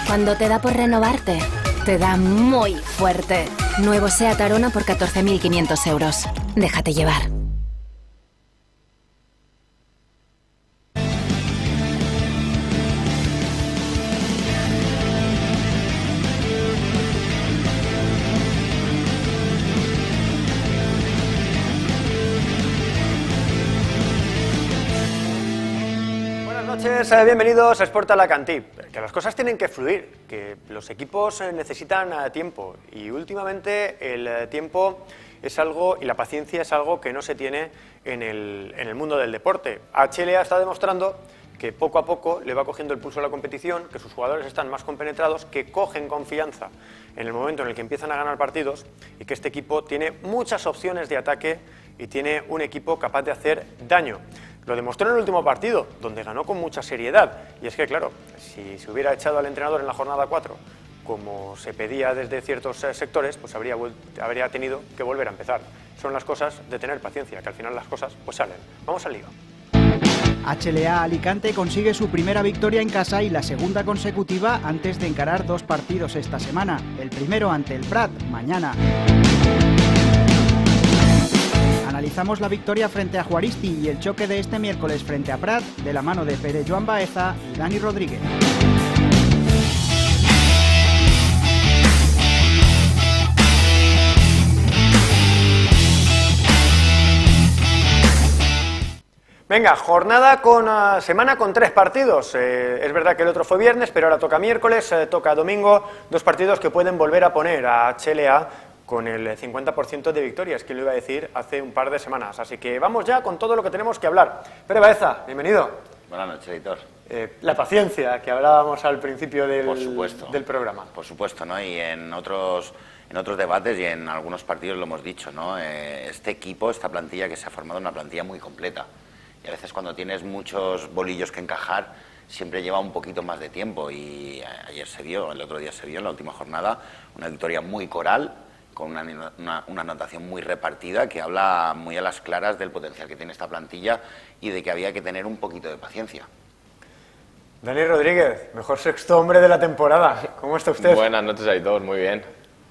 Cuando te da por renovarte, te da muy fuerte. Nuevo SEAT Arona por 14.500 euros. Déjate llevar. Bienvenidos a Sport Alacantí. Que las cosas tienen que fluir, que los equipos necesitan tiempo y últimamente el tiempo es algo y la paciencia es algo que no se tiene en el mundo del deporte. HLA está demostrando que poco a poco le va cogiendo el pulso a la competición, que sus jugadores están más compenetrados, que cogen confianza en el momento en el que empiezan a ganar partidos y que este equipo tiene muchas opciones de ataque y tiene un equipo capaz de hacer daño. Lo demostró en el último partido, donde ganó con mucha seriedad. Y es que, claro, si se hubiera echado al entrenador en la jornada 4, como se pedía desde ciertos sectores, pues habría tenido que volver a empezar. Son las cosas de tener paciencia, que al final las cosas pues salen. Vamos al lío. HLA Alicante consigue su primera victoria en casa y la segunda consecutiva antes de encarar 2 partidos esta semana. El primero ante el Prat, mañana. Analizamos la victoria frente a Juaristi y el choque de este miércoles frente a Prat de la mano de Pere Joan Baeza y Dani Rodríguez. Venga, semana con 3 partidos. Es verdad que el otro fue viernes, pero ahora toca miércoles, toca domingo, 2 partidos que pueden volver a poner a HLA con el 50% de victorias, que lo iba a decir hace un par de semanas. Así que vamos ya con todo lo que tenemos que hablar. Pere Baeza, bienvenido. Buenas noches, editor. La paciencia que hablábamos al principio del programa. Por supuesto, ¿no? Y en otros debates y en algunos partidos lo hemos dicho, ¿no? Este equipo, esta plantilla que se ha formado, una plantilla muy completa. Y a veces cuando tienes muchos bolillos que encajar, siempre lleva un poquito más de tiempo. Y ayer se vio, el otro día se vio, en la última jornada, una victoria muy coral, con una anotación muy repartida que habla muy a las claras del potencial que tiene esta plantilla y de que había que tener un poquito de paciencia. Dani Rodríguez, mejor sexto hombre de la temporada. ¿Cómo está usted? Buenas noches, Aitor, muy bien.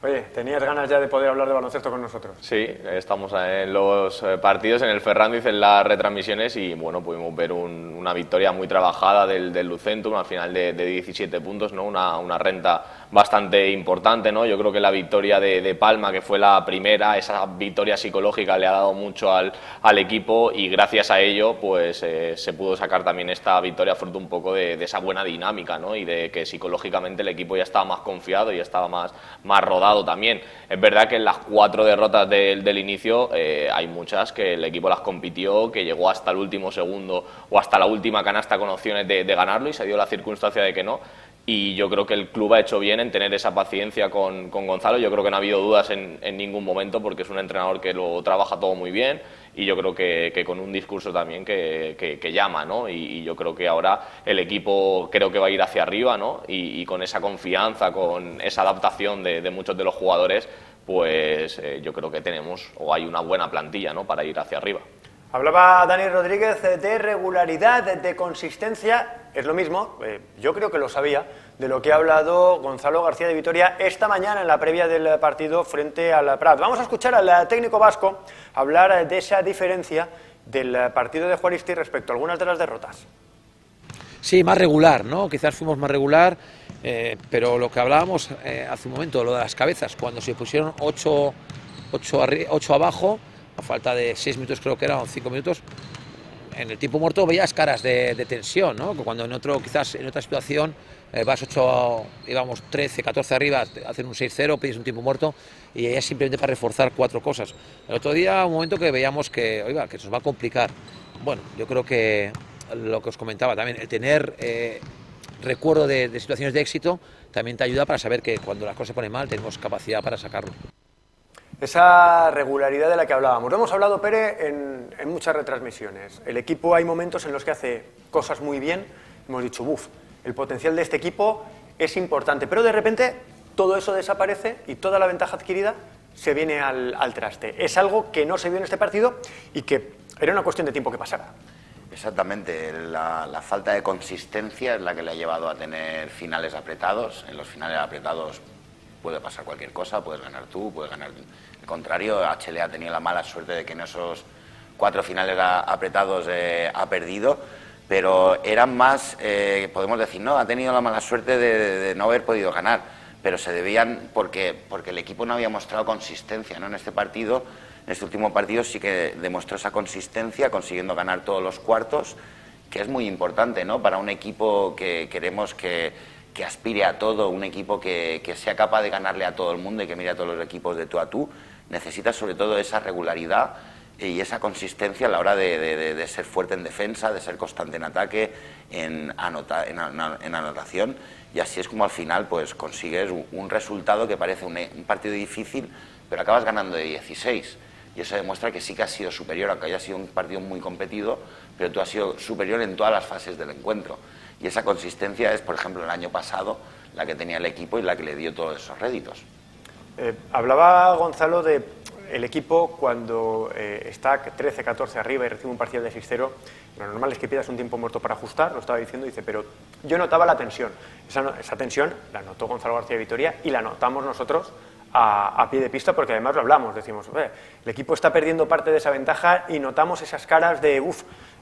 Oye, ¿tenías ganas ya de poder hablar de baloncesto con nosotros? Sí, estamos en los partidos, en el Ferrandiz, en las retransmisiones y bueno, pudimos ver una victoria muy trabajada del Lucentum al final de 17 puntos, ¿no? Una renta bastante importante, ¿no? Yo creo que la victoria de Palma, que fue la primera, esa victoria psicológica le ha dado mucho al equipo y gracias a ello pues se pudo sacar también esta victoria fruto un poco de esa buena dinámica, ¿no? Y de que psicológicamente el equipo ya estaba más confiado y estaba más rodado también. Es verdad que en las 4 derrotas del inicio hay muchas que el equipo las compitió, que llegó hasta el último segundo o hasta la última canasta con opciones de ganarlo y se dio la circunstancia de que no. Y yo creo que el club ha hecho bien en tener esa paciencia con Gonzalo. Yo creo que no ha habido dudas en ningún momento porque es un entrenador que lo trabaja todo muy bien y yo creo que con un discurso también que llama, ¿no? Y yo creo que ahora el equipo creo que va a ir hacia arriba, ¿no? Y con esa confianza, con esa adaptación de muchos de los jugadores, pues yo creo que tenemos o hay una buena plantilla, ¿no? Para ir hacia arriba. Hablaba Dani Rodríguez de regularidad, de consistencia. Es lo mismo, yo creo que lo sabía, de lo que ha hablado Gonzalo García de Vitoria esta mañana en la previa del partido frente al Prat. Vamos a escuchar al técnico vasco hablar de esa diferencia del partido de Juaristi respecto a algunas de las derrotas. Sí, más regular, ¿no? Quizás fuimos más regular, pero lo que hablábamos hace un momento, lo de las cabezas, cuando se pusieron 8 abajo, a falta de 6 minutos creo que eran, 5 minutos, en el tiempo muerto veías caras de tensión, ¿no? Cuando quizás en otra situación vas 13, 14 arriba, hacen un 6-0, pides un tiempo muerto y es simplemente para reforzar 4 cosas. El otro día, un momento que veíamos que se nos va a complicar. Bueno, yo creo que lo que os comentaba también, el tener recuerdo de situaciones de éxito también te ayuda para saber que cuando las cosas se ponen mal tenemos capacidad para sacarlo. Esa regularidad de la que hablábamos. Lo hemos hablado, Pere, en muchas retransmisiones. El equipo hay momentos en los que hace cosas muy bien. Hemos dicho, el potencial de este equipo es importante. Pero de repente todo eso desaparece y toda la ventaja adquirida se viene al traste. Es algo que no se vio en este partido y que era una cuestión de tiempo que pasara. Exactamente, la falta de consistencia es la que le ha llevado a tener finales apretados. En los finales apretados puede pasar cualquier cosa, puedes ganar tú, puedes ganar el contrario. HLA ha tenido la mala suerte de que en esos 4 finales apretados ha perdido, pero eran más, podemos decir, no, ha tenido la mala suerte de no haber podido ganar, pero se debían porque el equipo no había mostrado consistencia, ¿no? En este partido, en este último partido sí que demostró esa consistencia, consiguiendo ganar todos los cuartos, que es muy importante, ¿no? Para un equipo que queremos que aspire a todo, un equipo que sea capaz de ganarle a todo el mundo y que mire a todos los equipos de tú a tú, necesita sobre todo esa regularidad y esa consistencia a la hora de ser fuerte en defensa, de ser constante en ataque, en anotación, y así es como al final pues consigues un resultado que parece un partido difícil, pero acabas ganando de 16, y eso demuestra que sí que has sido superior, aunque haya sido un partido muy competido, pero tú has sido superior en todas las fases del encuentro, y esa consistencia es, por ejemplo, el año pasado la que tenía el equipo y la que le dio todos esos réditos. Hablaba Gonzalo de el equipo cuando está 13-14 arriba y recibe un parcial de 6-0, lo normal es que pidas un tiempo muerto para ajustar, lo estaba diciendo, dice, pero yo notaba la tensión. Esa tensión la notó Gonzalo García Vitoria y la notamos nosotros a pie de pista, porque además lo hablamos, decimos, el equipo está perdiendo parte de esa ventaja y notamos esas caras de,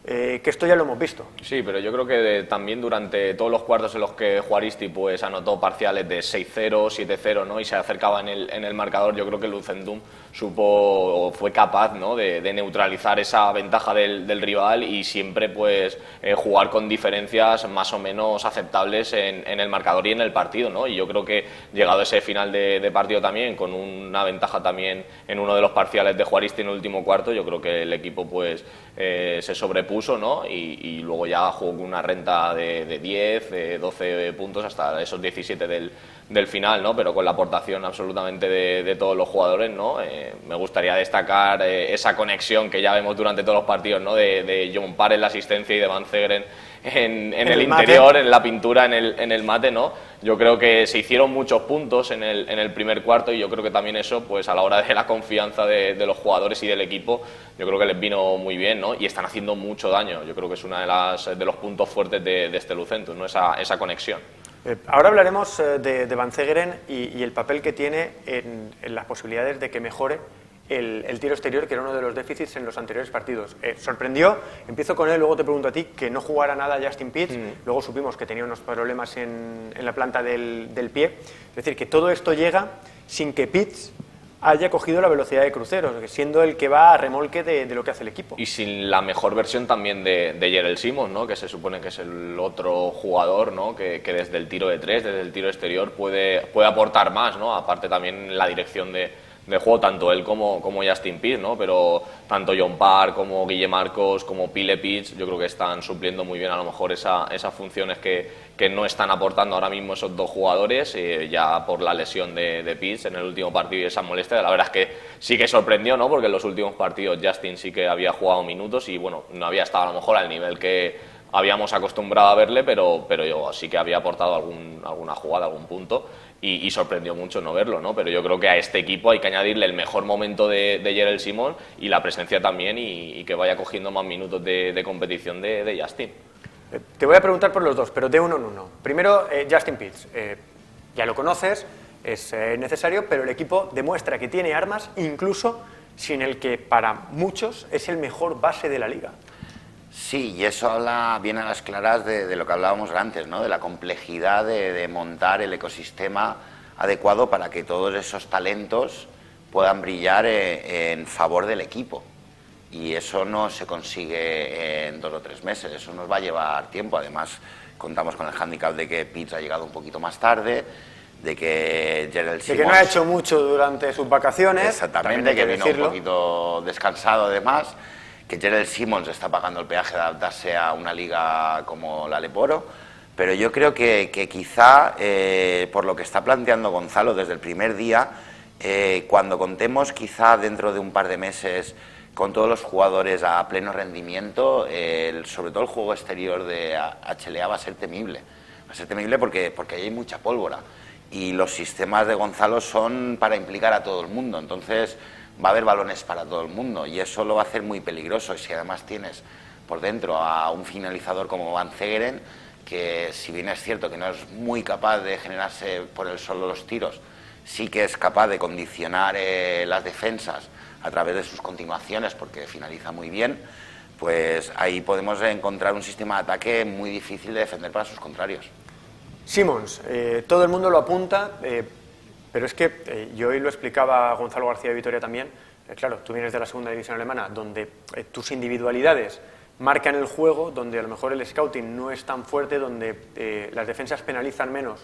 que esto ya lo hemos visto. Sí, pero yo creo que también durante todos los cuartos en los que Juaristi pues anotó parciales de 6-0, 7-0, ¿no? Y se acercaba en el marcador, yo creo que Lucendum fue capaz, ¿no? de neutralizar esa ventaja del rival y siempre pues jugar con diferencias más o menos aceptables en el marcador y en el partido, ¿no? Y yo creo que llegado ese final de partido también, con una ventaja también en uno de los parciales de Juaristi en el último cuarto, yo creo que el equipo pues se sobrepuso, ¿no? Y luego ya jugó con una renta de 10, de 12 puntos hasta esos 17 del final, ¿no? Pero con la aportación absolutamente de todos los jugadores, ¿no? Me gustaría destacar esa conexión que ya vemos durante todos los partidos, ¿no? De John Parr en la asistencia y de Van Zegeren en el interior, en la pintura, en el mate, ¿no? Yo creo que se hicieron muchos puntos en el primer cuarto y yo creo que también eso, pues a la hora de la confianza de los jugadores y del equipo, yo creo que les vino muy bien, ¿no? Y están haciendo mucho daño. Yo creo que es uno de los puntos fuertes de este Lucentus, ¿no? Esa conexión. Ahora hablaremos de Van Zegeren y el papel que tiene en las posibilidades de que mejore el tiro exterior, que era uno de los déficits en los anteriores partidos. Sorprendió, empiezo con él, luego te pregunto a ti, que no jugara nada Justin Pitts, luego supimos que tenía unos problemas en la planta del pie, es decir, que todo esto llega sin que Pitts haya cogido la velocidad de crucero, siendo el que va a remolque de lo que hace el equipo. Y sin la mejor versión también de Jerel Simmons, ¿no? Que se supone que es el otro jugador, ¿no? que desde el tiro de 3, desde el tiro exterior puede aportar más, ¿no? Aparte también la dirección de juego, tanto él como Justin Pitts, ¿no? Pero tanto John Parr como Guille Marcos como Pile Pitts, yo creo que están supliendo muy bien a lo mejor esas funciones que no están aportando ahora mismo esos dos jugadores, ya por la lesión de Pitts en el último partido y esa molestia. La verdad es que sí que sorprendió, ¿no? Porque en los últimos partidos Justin sí que había jugado minutos y bueno, no había estado a lo mejor al nivel que habíamos acostumbrado a verle, pero yo sí que había aportado alguna jugada, algún punto. Y sorprendió mucho no verlo, ¿no? Pero yo creo que a este equipo hay que añadirle el mejor momento de Jerel Simmons y la presencia también y que vaya cogiendo más minutos de competición de Justin. Te voy a preguntar por los dos, pero de uno en uno. Primero, Justin Pitts. Ya lo conoces, es necesario, pero el equipo demuestra que tiene armas, incluso sin el que para muchos es el mejor base de la liga. Sí, y eso viene a las claras de lo que hablábamos antes, ¿no? De la complejidad de montar el ecosistema adecuado para que todos esos talentos puedan brillar en favor del equipo. Y eso no se consigue en 2 o 3 meses, eso nos va a llevar tiempo. Además, contamos con el hándicap de que Pitts ha llegado un poquito más tarde, de que Jerel Simmons... De que no ha hecho mucho durante sus vacaciones. Exactamente, que vino un poquito descansado además, que Jerel Simmons está pagando el peaje de adaptarse a una liga como la Leporo, pero yo creo que quizá, por lo que está planteando Gonzalo desde el primer día, cuando contemos quizá dentro de un par de meses con todos los jugadores a pleno rendimiento, sobre todo el juego exterior de HLA va a ser temible. Va a ser temible porque hay mucha pólvora y los sistemas de Gonzalo son para implicar a todo el mundo, entonces va a haber balones para todo el mundo y eso lo va a hacer muy peligroso. Y si además tienes por dentro a un finalizador como Van Zegeren, que si bien es cierto que no es muy capaz de generarse por él solo los tiros, sí que es capaz de condicionar las defensas a través de sus continuaciones, porque finaliza muy bien, pues ahí podemos encontrar un sistema de ataque muy difícil de defender para sus contrarios. Simmons, todo el mundo lo apunta, pero es que yo hoy lo explicaba Gonzalo García de Vitoria también, claro, tú vienes de la segunda división alemana, donde tus individualidades marcan el juego, donde a lo mejor el scouting no es tan fuerte, donde las defensas penalizan menos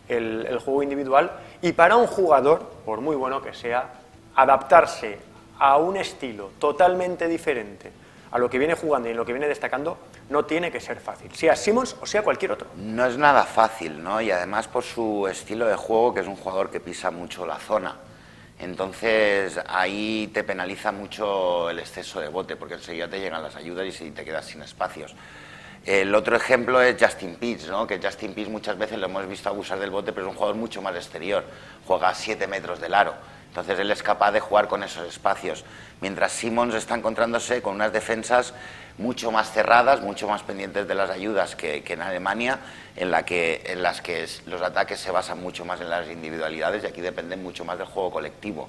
el juego individual, y para un jugador, por muy bueno que sea, adaptarse a un estilo totalmente diferente a lo que viene jugando y en lo que viene destacando, no tiene que ser fácil, sea Simmons o sea cualquier otro. No es nada fácil, ¿no? Y además por su estilo de juego, que es un jugador que pisa mucho la zona. Entonces ahí te penaliza mucho el exceso de bote, porque enseguida te llegan las ayudas y te quedas sin espacios. El otro ejemplo es Justin Peets, ¿no? Que Justin Peets muchas veces lo hemos visto abusar del bote, pero es un jugador mucho más exterior, juega a 7 metros del aro. Entonces él es capaz de jugar con esos espacios, mientras Simmons está encontrándose con unas defensas mucho más cerradas, mucho más pendientes de las ayudas que en Alemania, en las que los ataques se basan mucho más en las individualidades y aquí dependen mucho más del juego colectivo.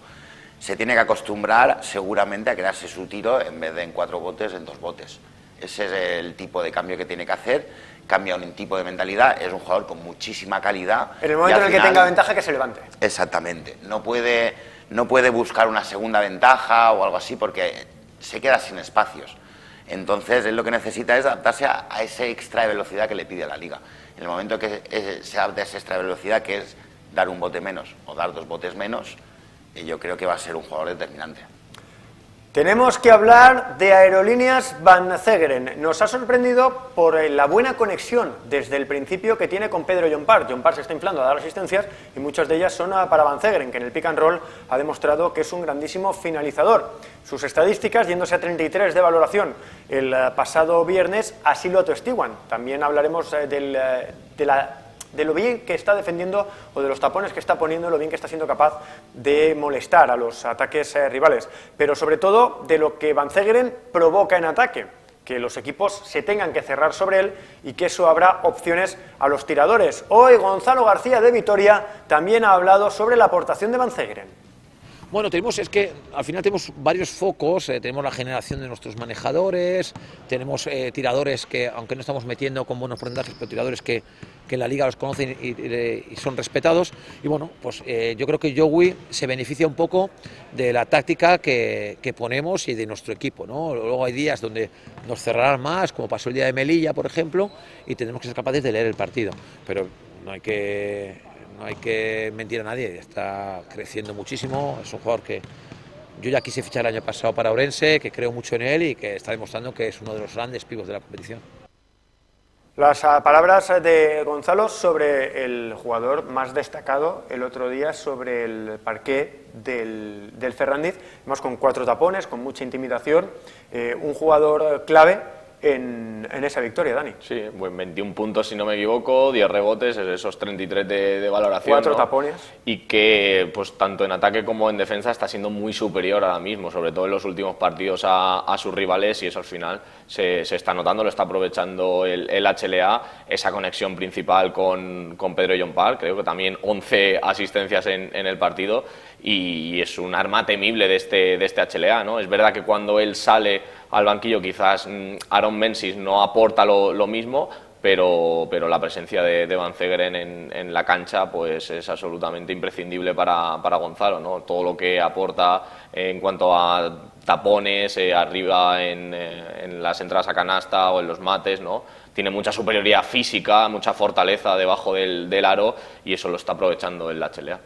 Se tiene que acostumbrar seguramente a crearse su tiro en vez de en 4 botes, en 2 botes. Ese es el tipo de cambio que tiene que hacer, cambia un tipo de mentalidad, es un jugador con muchísima calidad. En el momento en el que tenga ventaja, que se levante. Exactamente, no puede buscar una segunda ventaja o algo así porque se queda sin espacios. Entonces él lo que necesita es adaptarse a ese extra de velocidad que le pide la liga. En el momento que se adapte a esa extra de velocidad, que es dar un bote menos o dar 2 botes menos, yo creo que va a ser un jugador determinante. Tenemos que hablar de Aerolíneas Van Zegeren. Nos ha sorprendido por la buena conexión desde el principio que tiene con Pedro Llompart. Llompart se está inflando a dar asistencias y muchas de ellas son para Van Zegeren, que en el pick and roll ha demostrado que es un grandísimo finalizador. Sus estadísticas, yéndose a 33 de valoración el pasado viernes, así lo atestiguan. También hablaremos de lo bien que está defendiendo o de los tapones que está poniendo, lo bien que está siendo capaz de molestar a los ataques rivales, pero sobre todo de lo que Van Zegeren provoca en ataque, que los equipos se tengan que cerrar sobre él y que eso abra opciones a los tiradores. Hoy Gonzalo García de Vitoria también ha hablado sobre la aportación de Van Zegeren. Bueno, es que al final tenemos varios focos, tenemos la generación de nuestros manejadores, tenemos tiradores que, aunque no estamos metiendo con buenos porcentajes, pero tiradores que en la liga los conocen y son respetados. Y bueno, pues yo creo que Joey se beneficia un poco de la táctica que ponemos y de nuestro equipo, ¿no? Luego hay días donde nos cerrarán más, como pasó el día de Melilla, por ejemplo, y tendremos que ser capaces de leer el partido. Pero no hay que mentir a nadie, está creciendo muchísimo, es un jugador que yo ya quise fichar el año pasado para Ourense, que creo mucho en él y que está demostrando que es uno de los grandes pibos de la competición. Las palabras de Gonzalo sobre el jugador más destacado el otro día sobre el parqué del Ferrandiz, además con 4 tapones, con mucha intimidación, un jugador clave en esa victoria, Dani. Sí, pues 21 puntos si no me equivoco, 10 rebotes, esos 33 de valoración. 4 ¿no? tapones. Y que pues tanto en ataque como en defensa está siendo muy superior ahora mismo, sobre todo en los últimos partidos a sus rivales, y eso al final se está notando, lo está aprovechando el HLA, esa conexión principal con Pedro Llompart, creo que también 11 asistencias en el partido, y es un arma temible de este HLA, ¿no? Es verdad que cuando él sale al banquillo quizás Aaron Menzies no aporta lo mismo, pero la presencia de Van Zegeren en la cancha pues es absolutamente imprescindible para Gonzalo, ¿no? Todo lo que aporta en cuanto a tapones, arriba en las entradas a canasta o en los mates, ¿no? Tiene mucha superioridad física, mucha fortaleza debajo del aro, y eso lo está aprovechando el HLA.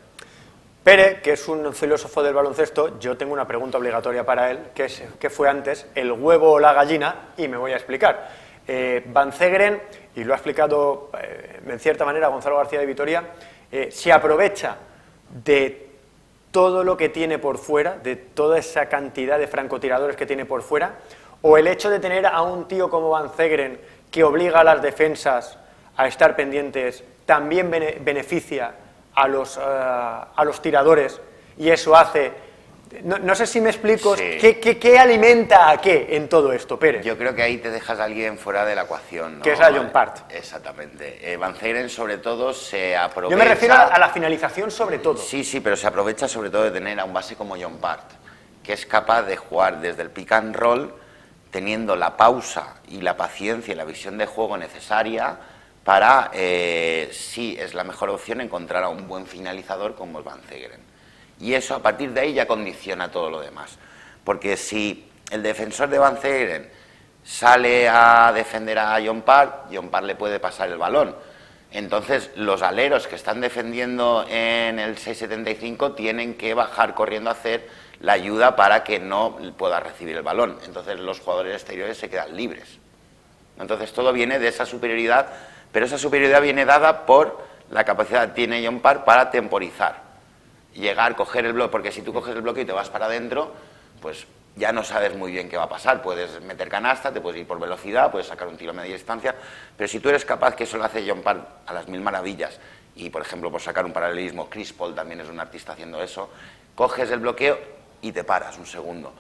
Pere, que es un filósofo del baloncesto, yo tengo una pregunta obligatoria para él, que es ¿qué fue antes, el huevo o la gallina? Y me voy a explicar. Van Zegeren, y lo ha explicado en cierta manera Gonzalo García de Vitoria, se aprovecha de todo lo que tiene por fuera, de toda esa cantidad de francotiradores que tiene por fuera, o el hecho de tener a un tío como Van Zegeren que obliga a las defensas a estar pendientes también beneficia a los tiradores, y eso hace No sé si me explico. Sí. ¿Qué alimenta a qué en todo esto, Pérez? Yo creo que ahí te dejas a alguien fuera de la ecuación, ¿no? Que es a John Part. Exactamente. Van Zeegeren, sobre todo, se aprovecha... Yo me refiero a la finalización sobre todo. Sí, pero se aprovecha sobre todo de tener a un base como John Part, que es capaz de jugar desde el pick and roll, teniendo la pausa y la paciencia y la visión de juego necesaria para, sí, es la mejor opción encontrar a un buen finalizador como es Van Zeegeren. Y eso, a partir de ahí, ya condiciona todo lo demás. Porque si el defensor de Van Zeegeren sale a defender a John Part le puede pasar el balón. Entonces, los aleros que están defendiendo en el 6.75 tienen que bajar corriendo a hacer la ayuda para que no pueda recibir el balón. Entonces, los jugadores exteriores se quedan libres. Entonces, todo viene de esa superioridad, pero esa superioridad viene dada por la capacidad que tiene John Part para temporizar. Llegar, coger el bloque, porque si tú coges el bloque y te vas para adentro, pues ya no sabes muy bien qué va a pasar. Puedes meter canasta, te puedes ir por velocidad, puedes sacar un tiro a media distancia, pero si tú eres capaz, que eso lo hace John Part a las mil maravillas, y por ejemplo, por sacar un paralelismo, Chris Paul también es un artista haciendo eso, coges el bloqueo y te paras un segundo,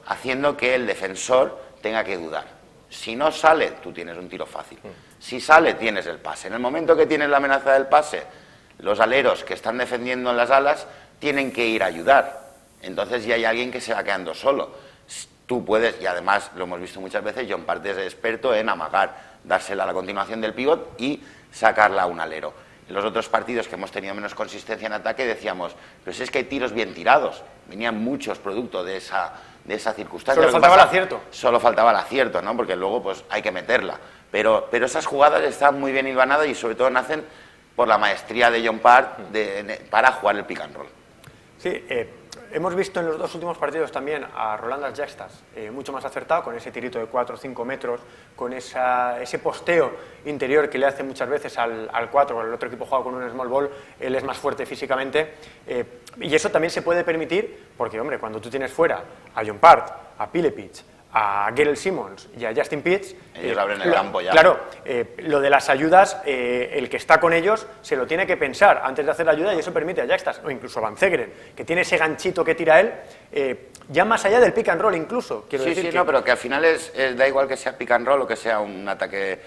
haciendo que el defensor tenga que dudar. Si no sale, tú tienes un tiro fácil. Si sale, tienes el pase. En el momento que tienes la amenaza del pase, los aleros que están defendiendo en las alas tienen que ir a ayudar. Entonces ya hay alguien que se va quedando solo. Tú puedes, y además lo hemos visto muchas veces, John Part es experto en amagar, dársela a la continuación del pivot y sacarla a un alero. En los otros partidos que hemos tenido menos consistencia en ataque decíamos, pero si es que hay tiros bien tirados, venían muchos producto de esa circunstancia. Solo faltaba el acierto. Solo faltaba el acierto, ¿no? Porque luego pues hay que meterla. Pero esas jugadas están muy bien hilvanadas y sobre todo nacen por la maestría de John Part para jugar el pick and roll. Sí, hemos visto en los dos últimos partidos también a Roland Jackstas mucho más acertado, con ese tirito de 4 o 5 metros, con ese posteo interior que le hace muchas veces al 4, el otro equipo juega con un small ball, él es más fuerte físicamente, y eso también se puede permitir, porque hombre, cuando tú tienes fuera a John Part, a Pilepic, a Gerald Simmons y a Justin Pitts, ellos abren el campo ya. Claro, lo de las ayudas, el que está con ellos se lo tiene que pensar antes de hacer la ayuda, y eso permite a Jackstas o incluso a Van Zeegeren, que tiene ese ganchito que tira él, ya más allá del pick and roll incluso. Quiero decir que... no, pero que al final da igual que sea pick and roll o que sea un ataque,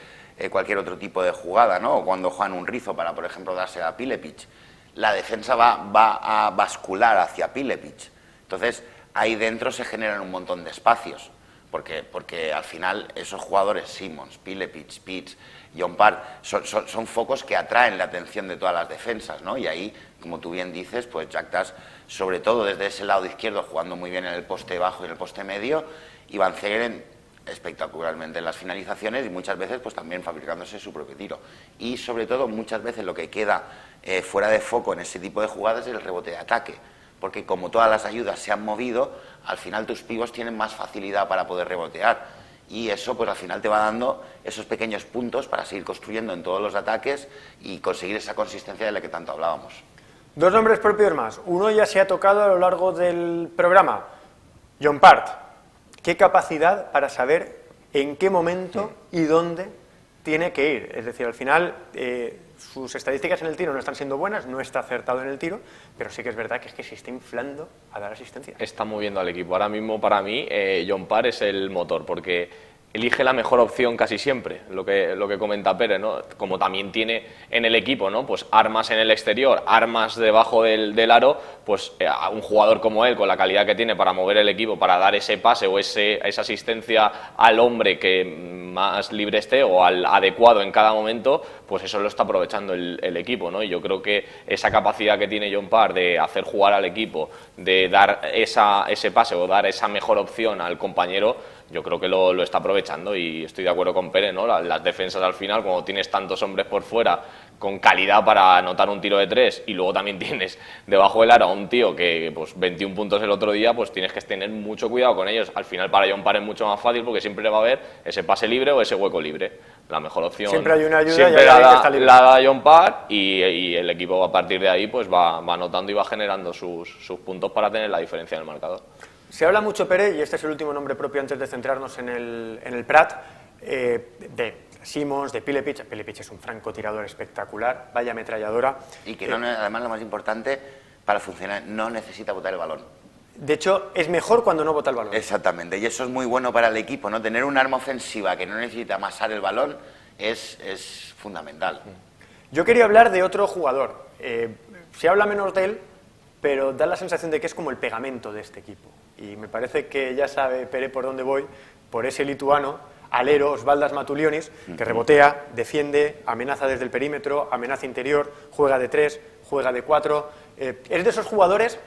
cualquier otro tipo de jugada, ¿no? O cuando juegan un rizo para, por ejemplo, darse a Pilepic, la defensa va a bascular hacia Pilepic. Entonces, ahí dentro se generan un montón de espacios. Porque al final esos jugadores, Simmons, Pilepic, Pitts, John Part, son focos que atraen la atención de todas las defensas, ¿no? Y ahí, como tú bien dices, pues Jackstas, sobre todo desde ese lado izquierdo, jugando muy bien en el poste bajo y en el poste medio, y Van Zeegeren espectacularmente en las finalizaciones y muchas veces pues también fabricándose su propio tiro. Y sobre todo, muchas veces lo que queda fuera de foco en ese tipo de jugadas es el rebote de ataque. Porque como todas las ayudas se han movido, al final tus pivos tienen más facilidad para poder rebotear. Y eso pues al final te va dando esos pequeños puntos para seguir construyendo en todos los ataques y conseguir esa consistencia de la que tanto hablábamos. Dos nombres propios más. Uno ya se ha tocado a lo largo del programa. John Part. ¿Qué capacidad para saber en qué momento y dónde tiene que ir? Es decir, al final... sus estadísticas en el tiro no están siendo buenas, no está acertado en el tiro, pero sí que es verdad que se está inflando a dar asistencia. Está moviendo al equipo. Ahora mismo, para mí, John Part es el motor, porque elige la mejor opción casi siempre, lo que comenta Pérez, ¿no? Como también tiene en el equipo, ¿no? Pues armas en el exterior, armas debajo del aro, pues a un jugador como él, con la calidad que tiene para mover el equipo, para dar ese pase o esa asistencia al hombre que más libre esté o al adecuado en cada momento, pues eso lo está aprovechando el equipo, ¿no? Y yo creo que esa capacidad que tiene John Part de hacer jugar al equipo, de dar ese pase o dar esa mejor opción al compañero, yo creo que lo está aprovechando y estoy de acuerdo con Pérez, ¿no? Las defensas al final, cuando tienes tantos hombres por fuera con calidad para anotar un tiro de 3 y luego también tienes debajo del aro a un tío que pues 21 puntos el otro día, pues tienes que tener mucho cuidado con ellos. Al final para John Part es mucho más fácil porque siempre le va a haber ese pase libre o ese hueco libre. La mejor opción siempre hay una ayuda, siempre y hay la da John Part y el equipo a partir de ahí pues va anotando y va generando sus puntos para tener la diferencia en el marcador. Se habla mucho, Pérez, y este es el último nombre propio antes de centrarnos en el Prat, de Simmons, de Pilepic. Pilepic es un francotirador espectacular, vaya ametralladora. Y que además lo más importante, para funcionar, no necesita botar el balón. De hecho, es mejor cuando no bota el balón. Exactamente, y eso es muy bueno para el equipo, ¿no? Tener un arma ofensiva que no necesita amasar el balón es fundamental. Yo quería hablar de otro jugador. Se habla menos de él, pero da la sensación de que es como el pegamento de este equipo. Y me parece que ya sabe Pere por dónde voy, por ese lituano, alero, Osvaldas Matulionis, que rebotea, defiende, amenaza desde el perímetro, amenaza interior, juega de 3, juega de 4. Es de esos jugadores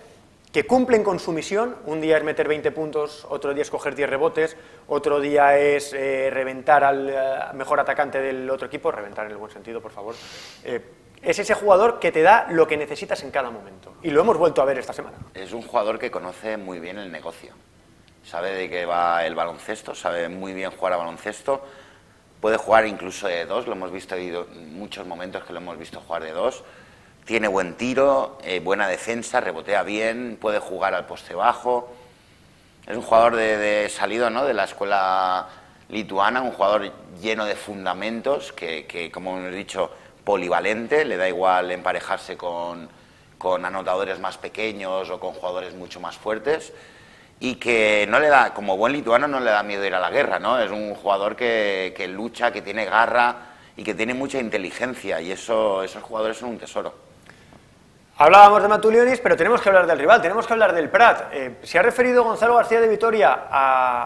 que cumplen con su misión. Un día es meter 20 puntos, otro día es coger 10 rebotes, otro día es reventar al mejor atacante del otro equipo, reventar en el buen sentido, por favor. Es ese jugador que te da lo que necesitas en cada momento. Y lo hemos vuelto a ver esta semana. Es un jugador que conoce muy bien el negocio. Sabe de qué va el baloncesto, sabe muy bien jugar a baloncesto. Puede jugar incluso de 2, lo hemos visto en muchos momentos que lo hemos visto jugar de 2. Tiene buen tiro, buena defensa, rebotea bien, puede jugar al poste bajo. Es un jugador de salido, ¿no?, de la escuela lituana, un jugador lleno de fundamentos, que como hemos dicho, polivalente, le da igual emparejarse con anotadores más pequeños o con jugadores mucho más fuertes, y que no le da, como buen lituano, no le da miedo ir a la guerra, ¿no? Es un jugador que lucha, que tiene garra y que tiene mucha inteligencia, y esos jugadores son un tesoro. Hablábamos de Matulionis, pero tenemos que hablar del rival, tenemos que hablar del Prat. Se ha referido Gonzalo García de Vitoria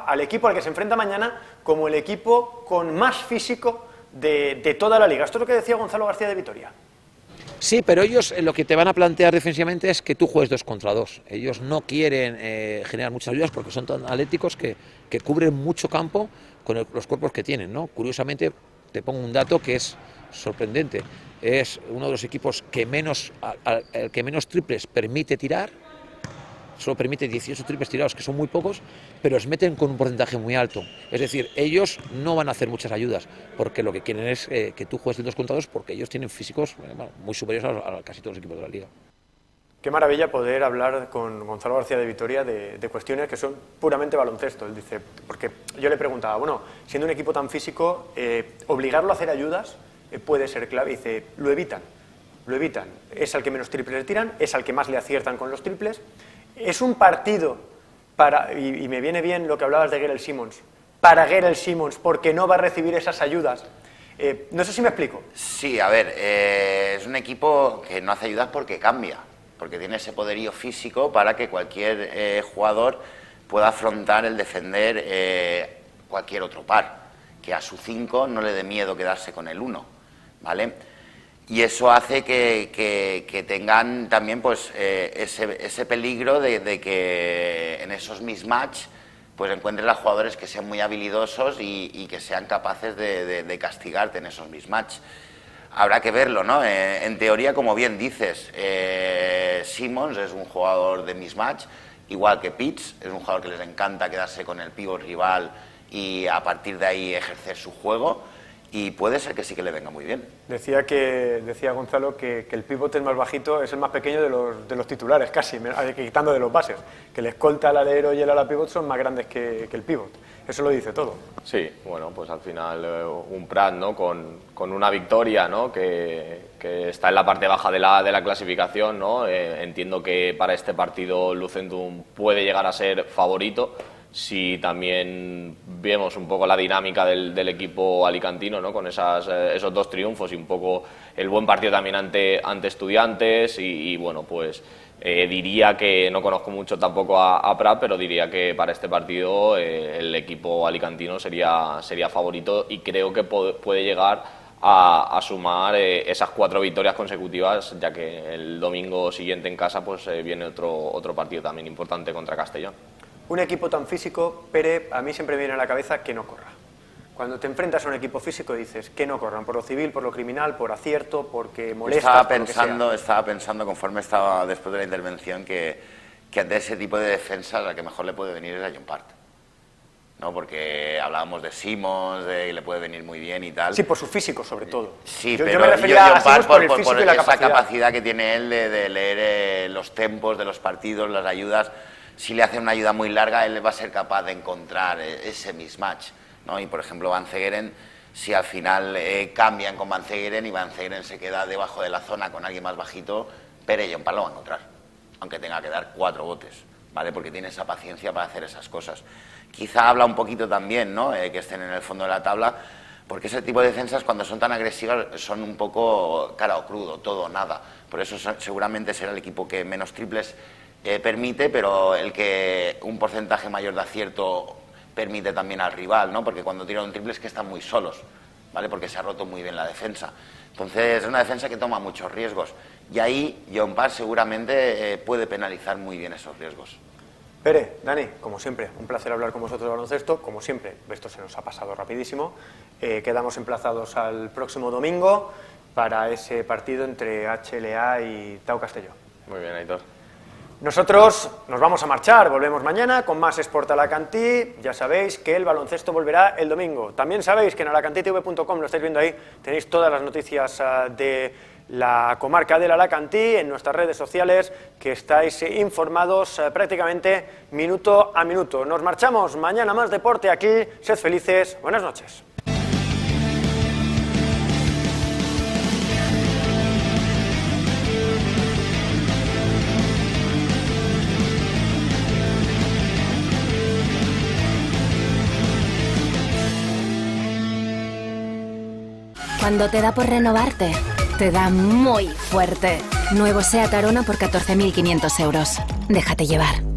al equipo al que se enfrenta mañana como el equipo con más físico de toda la liga. ¿Esto es lo que decía Gonzalo García de Vitoria? Sí, pero ellos lo que te van a plantear defensivamente es que tú juegues 2 contra 2. Ellos no quieren generar muchas ayudas porque son tan atléticos que cubren mucho campo con los cuerpos que tienen, ¿no? Curiosamente, te pongo un dato que es sorprendente. Es uno de los equipos que menos triples permite tirar. Solo permite 18 triples tirados, que son muy pocos, pero los meten con un porcentaje muy alto. Es decir, ellos no van a hacer muchas ayudas, porque lo que quieren es que tú juegues de 2 contra 2, porque ellos tienen físicos muy superiores a casi todos los equipos de la liga. Qué maravilla poder hablar con Gonzalo García de Vitoria de cuestiones que son puramente baloncesto. Él dice, porque yo le preguntaba, bueno, siendo un equipo tan físico, obligarlo a hacer ayudas puede ser clave. Y dice, lo evitan. Es al que menos triples le tiran, es al que más le aciertan con los triples. Es un partido para, y me viene bien lo que hablabas de Gerald Simons, para Gerald Simons, porque no va a recibir esas ayudas. No sé si me explico. Sí, a ver, es un equipo que no hace ayudas porque cambia, porque tiene ese poderío físico para que cualquier jugador pueda afrontar el defender cualquier otro par, que a su 5 no le dé miedo quedarse con el 1, ¿vale? Y eso hace que tengan también pues ese peligro de que en esos mismatch pues encuentres a jugadores que sean muy habilidosos y que sean capaces de castigarte en esos mismatch. Habrá que verlo, ¿no? En teoría, como bien dices, Simons es un jugador de mismatch, igual que Pitts, es un jugador que les encanta quedarse con el pívot rival y a partir de ahí ejercer su juego. Y puede ser que sí que le venga muy bien. Decía Gonzalo que el pívot es más bajito, es el más pequeño de los titulares, casi, quitando de los bases. Que el escolta, el alero y el ala pívot son más grandes que el pívot. Eso lo dice todo. Sí, bueno, pues al final un Prat, ¿no?, con una victoria, ¿no?, que está en la parte baja de la clasificación, ¿no? Entiendo que para este partido Lucentum puede llegar a ser favorito. Si también vemos un poco la dinámica del equipo alicantino, ¿no?, con esos 2 triunfos y un poco el buen partido también ante Estudiantes y bueno, pues diría que no conozco mucho tampoco a Prat, pero diría que para este partido el equipo alicantino sería favorito y creo que puede llegar a sumar esas 4 victorias consecutivas, ya que el domingo siguiente en casa pues viene otro partido también importante contra Castellón. Un equipo tan físico, Pere, a mí siempre me viene a la cabeza que no corra. Cuando te enfrentas a un equipo físico dices que no corran, por lo civil, por lo criminal, por acierto, porque molesta. Estaba pensando, conforme estaba después de la intervención, que ante ese tipo de defensa la que mejor le puede venir es a John Part, ¿no? Porque hablábamos de Simons, de que le puede venir muy bien y tal. Sí, por su físico sobre todo. Sí, yo pero me refería a Simons por el físico y la esa capacidad. capacidad que tiene él de leer los tempos de los partidos, las ayudas. Si le hace una ayuda muy larga, él va a ser capaz de encontrar ese mismatch, ¿no? Y por ejemplo, Van Zegeren, si al final cambian con Van Zegeren y Van Zegeren se queda debajo de la zona con alguien más bajito, Pere John Part lo va a encontrar, aunque tenga que dar 4 botes, ¿vale? Porque tiene esa paciencia para hacer esas cosas. Quizá habla un poquito también, ¿no? Que estén en el fondo de la tabla, porque ese tipo de defensas cuando son tan agresivas son un poco cara o crudo, todo o nada. Por eso seguramente será el equipo que menos triples permite, pero el que un porcentaje mayor de acierto permite también al rival, ¿no? Porque cuando tiran un triple es que están muy solos, ¿vale? Porque se ha roto muy bien la defensa. Entonces es una defensa que toma muchos riesgos y ahí John Pass seguramente puede penalizar muy bien esos riesgos. Pere, Dani, como siempre, un placer hablar con vosotros de baloncesto. Como siempre, esto se nos ha pasado rapidísimo. Quedamos emplazados al próximo domingo para ese partido entre HLA y Tau Castelló. Muy bien, Aitor. Nosotros nos vamos a marchar, volvemos mañana con más Sport Alacantí. Ya sabéis que el baloncesto volverá el domingo. También sabéis que en alacantitv.com, lo estáis viendo ahí, tenéis todas las noticias de la comarca del Alacantí, en nuestras redes sociales, que estáis informados prácticamente minuto a minuto. Nos marchamos, mañana más deporte aquí, sed felices, buenas noches. Cuando te da por renovarte, te da muy fuerte. Nuevo SEAT Arona por 14.500 euros. Déjate llevar.